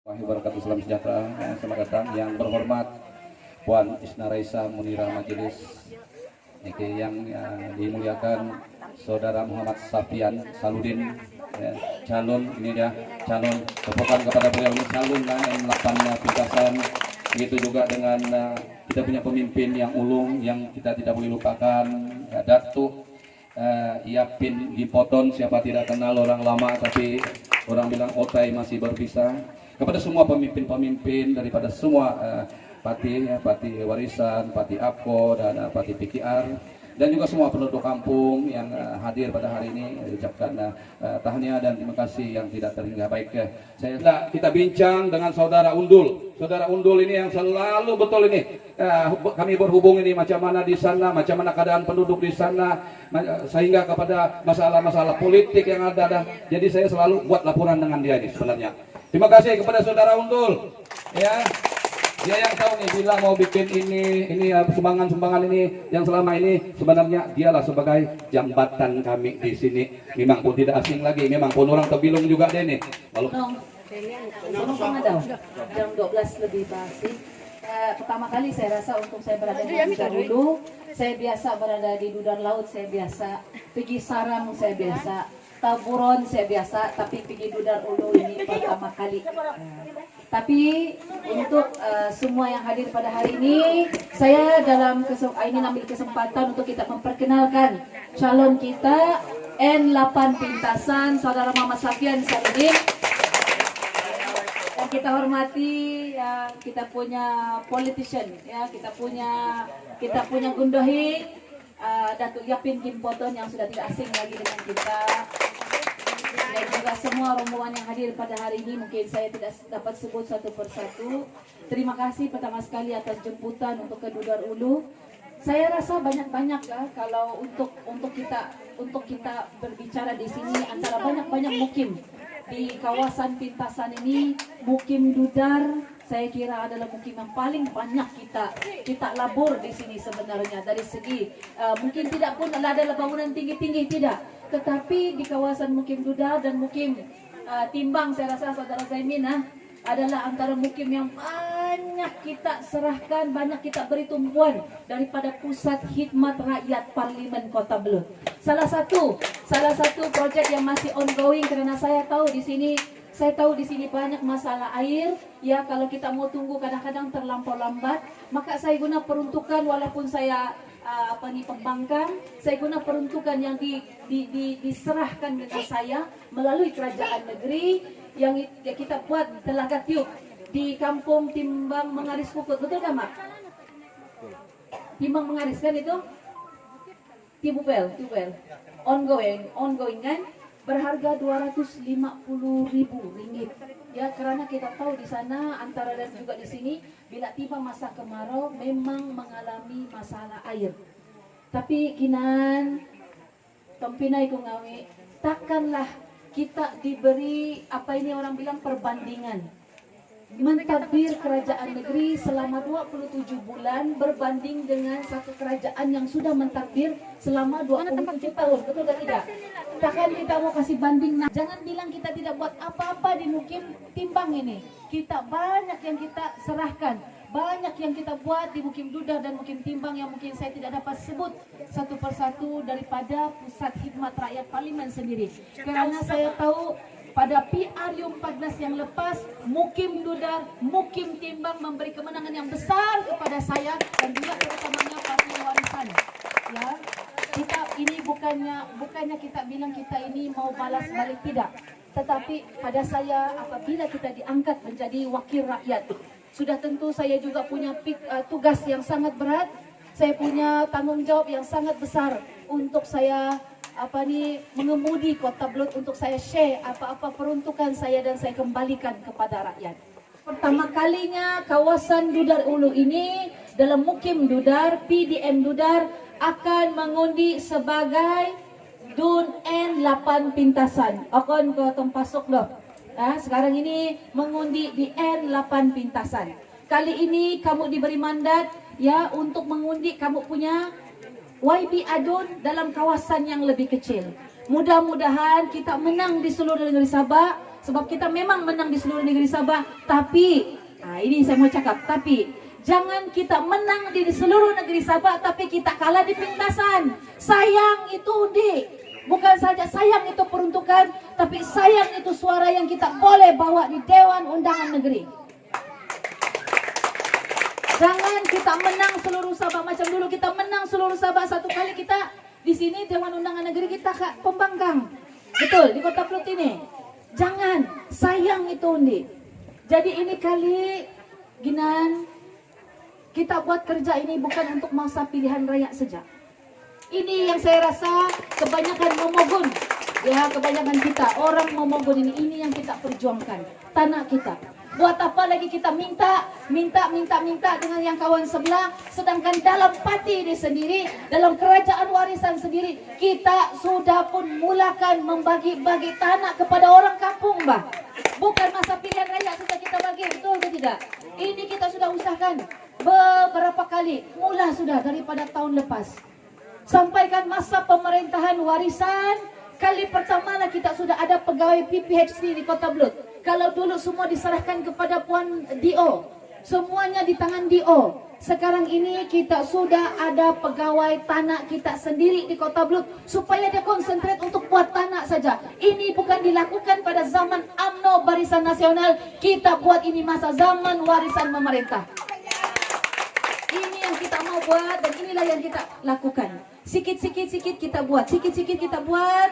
Wabarakatuh, salam sejahtera, selamat datang yang berhormat Puan Isna Raisa Munira Majelis, yang dimuliakan Saudara Muhammad Safian Saludin, ya, calon ini dia calon tepukan kepada beliau ini calon yang 8 pitasan. Begitu juga dengan kita punya pemimpin yang ulung yang kita tidak boleh lupakan, Datuk Yapin Gipoton. Siapa tidak kenal orang lama, tapi orang bilang otai masih berpisah. Kepada semua pemimpin-pemimpin daripada semua Pati Warisan, Pati Apko, dan Pati PKR, dan juga semua penduduk kampung yang hadir pada hari ini, ucapkan tahniah dan terima kasih yang tidak terhingga. Baik, kita bincang dengan Saudara Undul. Saudara Undul ini yang selalu betul ini kami berhubung ini macam mana di sana, macam mana keadaan penduduk di sana, sehingga kepada masalah-masalah politik yang ada. Jadi saya selalu buat laporan dengan dia ini sebenarnya. Terima kasih kepada Saudara Undul, ya. Dia yang tahu nih bila mau bikin ini sumbangan ini yang selama ini sebenarnya dialah sebagai jambatan kami di sini. Memang pun tidak asing lagi, memang pun orang Tebilung juga deh nih. Lalu jam 12 lebih basi. Pertama kali saya rasa untuk saya berada di Dudan Hulu, saya biasa berada di Dudan Laut, saya biasa pergi sarang, saya biasa taburon, saya biasa, tapi pergi Dudan Hulu ini pertama kali. Tapi untuk semua yang hadir pada hari ini, saya ini ambil kesempatan untuk kita memperkenalkan calon kita N8 Pintasan, Saudara Muhammad Safian Saludin. Dan kita hormati ya, kita punya politician, ya, kita punya gundohi Datuk Yapin Gipoton yang sudah tidak asing lagi dengan kita. Dan juga semua rombongan yang hadir pada hari ini, mungkin saya tidak dapat sebut satu persatu. Terima kasih pertama sekali atas jemputan untuk ke Dudan Hulu. Saya rasa banyak-banyak ya, kalau untuk kita berbicara di sini antara banyak-banyak mukim di kawasan Pintasan ini, mukim Dudar saya kira adalah mukim yang paling banyak kita labur di sini sebenarnya dari segi mungkin tidak pun ada bangunan tinggi-tinggi, tidak. Tetapi di kawasan mukim Dudar dan mukim Timbang, saya rasa Saudara Zaimin adalah antara mukim yang banyak kita serahkan, banyak kita beri tumpuan daripada Pusat Khidmat Rakyat Parlimen Kota Belud. Salah satu proyek yang masih ongoing, karena saya tahu di sini banyak masalah air. Ya, kalau kita mau tunggu kadang-kadang terlampau lambat, maka saya guna peruntukan, walaupun saya pembangkang, saya guna peruntukan yang diserahkan dengan saya melalui kerajaan negeri yang kita buat Telaga Tiup di kampung Timbang Mengaris Pukut. Betul kan, Mak? Timbang Mengaris kan itu? Tibupel. Ongoing kan? Berharga Rp250.000. Ya, karena kita tahu di sana antara dan juga di sini bila tiba masa kemarau memang mengalami masalah air. Tapi kinan tompinai ku ngawi, takkanlah kita diberi apa ini orang bilang perbandingan. Mentadbir kerajaan negeri selama 27 bulan berbanding dengan satu kerajaan yang sudah mentadbir selama 27 tahun. Betul atau tidak? Takkan kita mau kasih banding. Nah, jangan bilang kita tidak buat apa-apa di mukim Timbang ini. Kita banyak yang kita serahkan, banyak yang kita buat di mukim Dudar dan mukim Timbang yang mungkin saya tidak dapat sebut satu persatu daripada Pusat Khidmat Rakyat Parlimen sendiri. Karena saya tahu pada PRU 14 yang lepas, mukim Dudar, mukim Timbang memberi kemenangan yang besar kepada saya dan juga terutamanya Parti Warisan. Ya, kita ini bukannya kita bilang kita ini mau balas balik, tidak. Tetapi pada saya apabila kita diangkat menjadi wakil rakyat, sudah tentu saya juga punya tugas yang sangat berat. Saya punya tanggung jawab yang sangat besar untuk saya mengemudi Kota Belud, untuk saya share apa-apa peruntukan saya dan saya kembalikan kepada rakyat. Pertama kalinya kawasan Dudan Hulu ini dalam mukim Dudar, PDM Dudar akan mengundi sebagai Dun N8 Pintasan. Akan ke tempasok loh. Sekarang ini mengundi di N8 Pintasan. Kali ini kamu diberi mandat ya untuk mengundi kamu punya YB Adun dalam kawasan yang lebih kecil. Mudah-mudahan kita menang di seluruh negeri Sabah. Sebab kita memang menang di seluruh negeri Sabah, tapi ini saya mau cakap, tapi jangan kita menang di seluruh negeri Sabah tapi kita kalah di Pintasan. Sayang itu undi. Bukan saja sayang itu peruntukan, tapi sayang itu suara yang kita boleh bawa di Dewan Undangan Negeri. Jangan kita menang seluruh Sabah macam dulu kita menang seluruh Sabah satu kali kita di sini Dewan Undangan Negeri kita pembangkang. Betul, di Kota Pluit ini. Jangan, sayang itu undi. Jadi ini kali Ginan kita buat kerja ini bukan untuk masa pilihan raya saja. Ini yang saya rasa kebanyakan Momogun, ya kebanyakan kita orang Momogun ini yang kita perjuangkan tanah kita. Buat apa lagi kita minta dengan yang kawan sebelah, sedangkan dalam pati ini sendiri, dalam kerajaan warisan sendiri, kita sudah pun mulakan membagi-bagi tanah kepada orang kampung, Mbak. Bukan masa pilihan raya sudah kita bagi, betul atau tidak? Ini kita sudah usahakan beberapa kali, mula sudah daripada tahun lepas. Sampaikan masa pemerintahan warisan, kali pertama lah kita sudah ada pegawai PPHC di Kota Pluit. Kalau dulu semua diserahkan kepada Puan Dio, semuanya di tangan Dio. Sekarang ini kita sudah ada pegawai tanah kita sendiri di Kota Pluit supaya dia konsentrat untuk buat tanah saja. Ini bukan dilakukan pada zaman UMNO Barisan Nasional, kita buat ini masa zaman warisan pemerintah. Ini yang kita mau buat dan inilah yang kita lakukan. Sikit-sikit kita buat, sikit-sikit kita buat.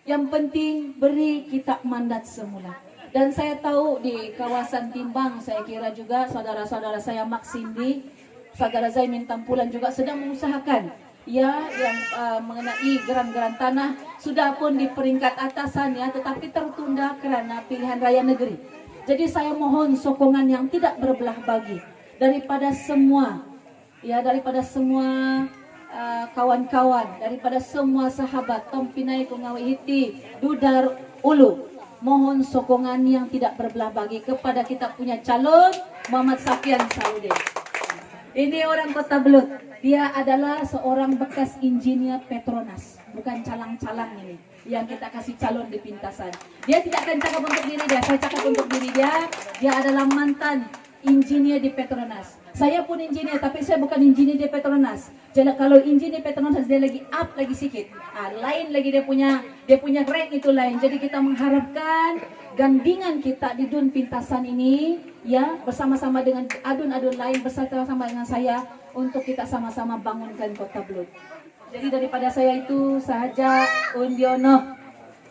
Yang penting beri kita mandat semula. Dan saya tahu di kawasan Timbang, saya kira juga saudara-saudara saya Maksindi, saudara Zaimin Tampulan juga sedang mengusahakan ya yang mengenai geran-geran tanah sudah pun di peringkat atasan ya, tetapi tertunda karena pilihan raya negeri. Jadi saya mohon sokongan yang tidak berbelah bagi daripada semua ya, daripada semua kawan-kawan, daripada semua sahabat Tompinai Kungawi Hiti, Dudar Ulu. Mohon sokongan yang tidak berbelah bagi kepada kita punya calon Muhammad Safian Saludin. Ini orang Kota Pluit. Dia adalah seorang bekas engineer Petronas, bukan calang-calang ini yang kita kasih calon di Pintasan. Dia tidak akan cakap untuk diri dia, saya cakap untuk diri dia. Dia adalah mantan engineer di Petronas. Saya pun engineer, tapi saya bukan engineer di Petronas. Jadi kalau engineer Petronas dia lagi up lagi sedikit. Lain lagi dia punya rank itu lain. Jadi kita mengharapkan gandingan kita di Dun Pintasan ini ya bersama-sama dengan adun-adun lain bersama-sama dengan saya untuk kita sama-sama bangunkan Kota Pluit. Jadi daripada saya itu sahaja undiono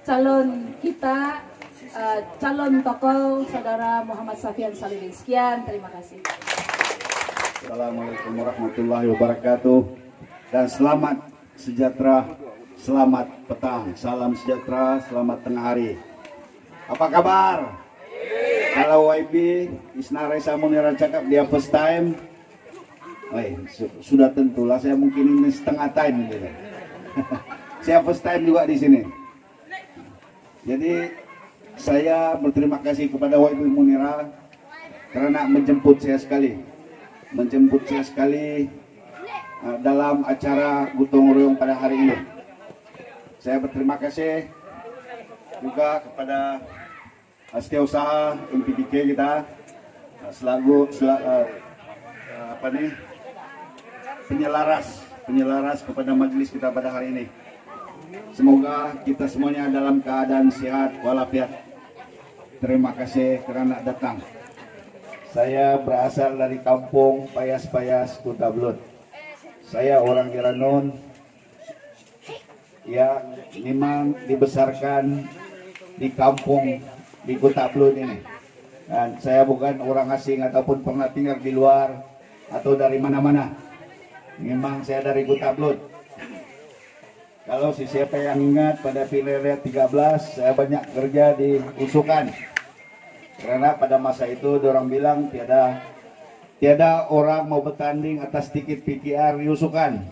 calon kita calon tokoh saudara Muhammad Safian Saludin. Sekian, terima kasih. Assalamualaikum warahmatullahi wabarakatuh. Dan selamat sejahtera, selamat petang, salam sejahtera, selamat tengah hari. Apa kabar? Kalau YB Isna Raisa Munira cakap dia first time, sudah tentulah saya mungkin ini setengah time gitu. Saya first time juga di sini. Jadi saya berterima kasih kepada YB Munira karena menjemput saya sekali dalam acara gotong royong pada hari ini. Saya berterima kasih juga kepada Setiausaha MPDK kita selaku penyelaras kepada majelis kita pada hari ini. Semoga kita semuanya dalam keadaan sehat walafiat. Terima kasih kerana datang. Saya berasal dari kampung Payas-Payas, Kota Pluit. Saya orang Giranon yang memang dibesarkan di kampung di Kota Pluit ini. Dan saya bukan orang asing ataupun pernah tinggal di luar atau dari mana-mana. Memang saya dari Kota Pluit. Kalau siapa yang ingat pada pilihan 13 saya banyak kerja di Usukan. Karena pada masa itu orang bilang tiada orang mau bertanding atas tiket PKR Usukan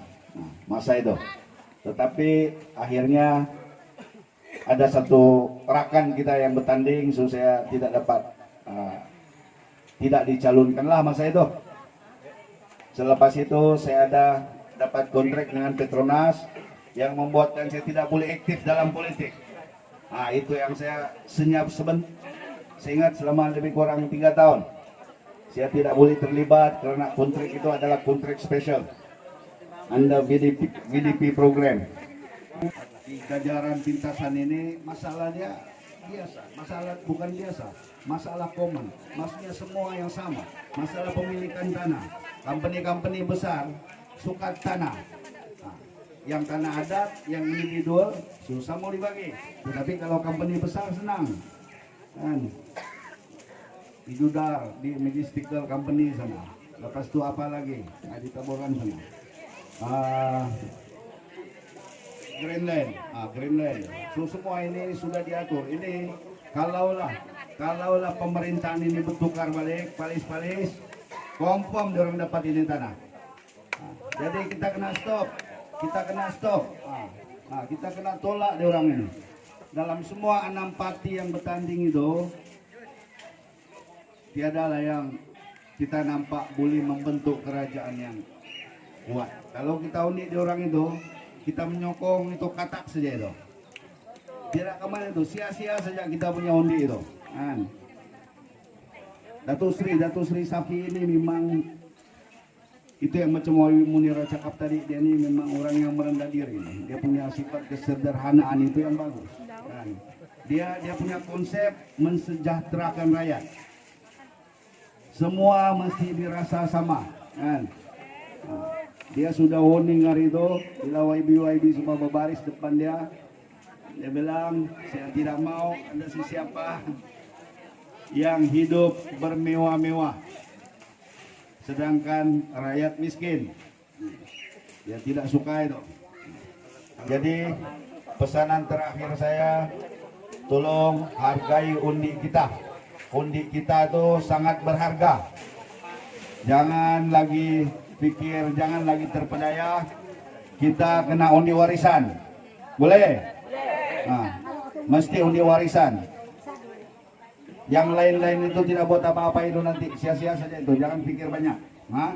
masa itu. Tetapi akhirnya ada satu rakan kita yang bertanding, so saya tidak dapat tidak dicalonkanlah masa itu. Selepas itu saya dapat kontrak dengan Petronas yang membuatkan saya tidak boleh aktif dalam politik. Nah, itu yang saya senyap sebentar. Saya ingat selama lebih kurang 3 tahun. Saya tidak boleh terlibat karena kontrak itu adalah kontrak spesial. Anda VDP program. Di jajaran pintasan ini masalahnya biasa, masalah bukan biasa, masalah common, maksudnya semua yang sama, masalah pemilikan tanah. Company-company besar suka tanah. Nah, yang tanah adat, yang individual susah mau dibagi. Tetapi kalau company besar senang. Kan? Di Judar, di Magistical Company sana. Lepas itu apa lagi? Nah, di Taboran sana. Greenland, Greenland. So semua ini sudah diatur. Ini kalaulah pemerintahan ini bertukar balik, palis-palis, confirm orang dapat ini tanah. Jadi kita kena stop, kita kena tolak di orang ini. Dalam semua 6 parti yang bertanding itu, tiadalah yang kita nampak boleh membentuk kerajaan yang kuat. Kalau kita unik di orang itu, kita menyokong itu katak saja itu. Tidak kemana itu, sia-sia saja kita punya undi itu. Kan? Datuk Sri Safi ini memang itu yang macam Wawi Munira cakap tadi, dia ini memang orang yang merendah diri. Dia punya sifat kesederhanaan itu yang bagus. Kan? Dia punya konsep mensejahterakan rakyat. Semua mesti dirasa sama. Kan? Dia sudah warning hari itu, bila YB semua berbaris depan dia. Dia bilang, saya tidak mau ada siapa yang hidup bermewah-mewah, sedangkan rakyat miskin. Dia tidak suka itu. Jadi pesanan terakhir saya, tolong hargai undi kita. Undi kita itu sangat berharga. Jangan lagi pikir, jangan lagi terpedaya. Kita kena undi warisan. Boleh? Nah, mesti undi warisan. Yang lain-lain itu tidak buat apa-apa itu nanti. Sia-sia saja itu. Jangan pikir banyak. Nah,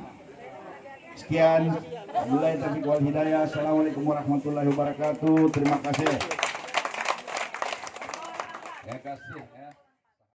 sekian. Wabillahi taufiq wal hidayah. Assalamualaikum warahmatullahi wabarakatuh. Terima kasih. Terima kasih.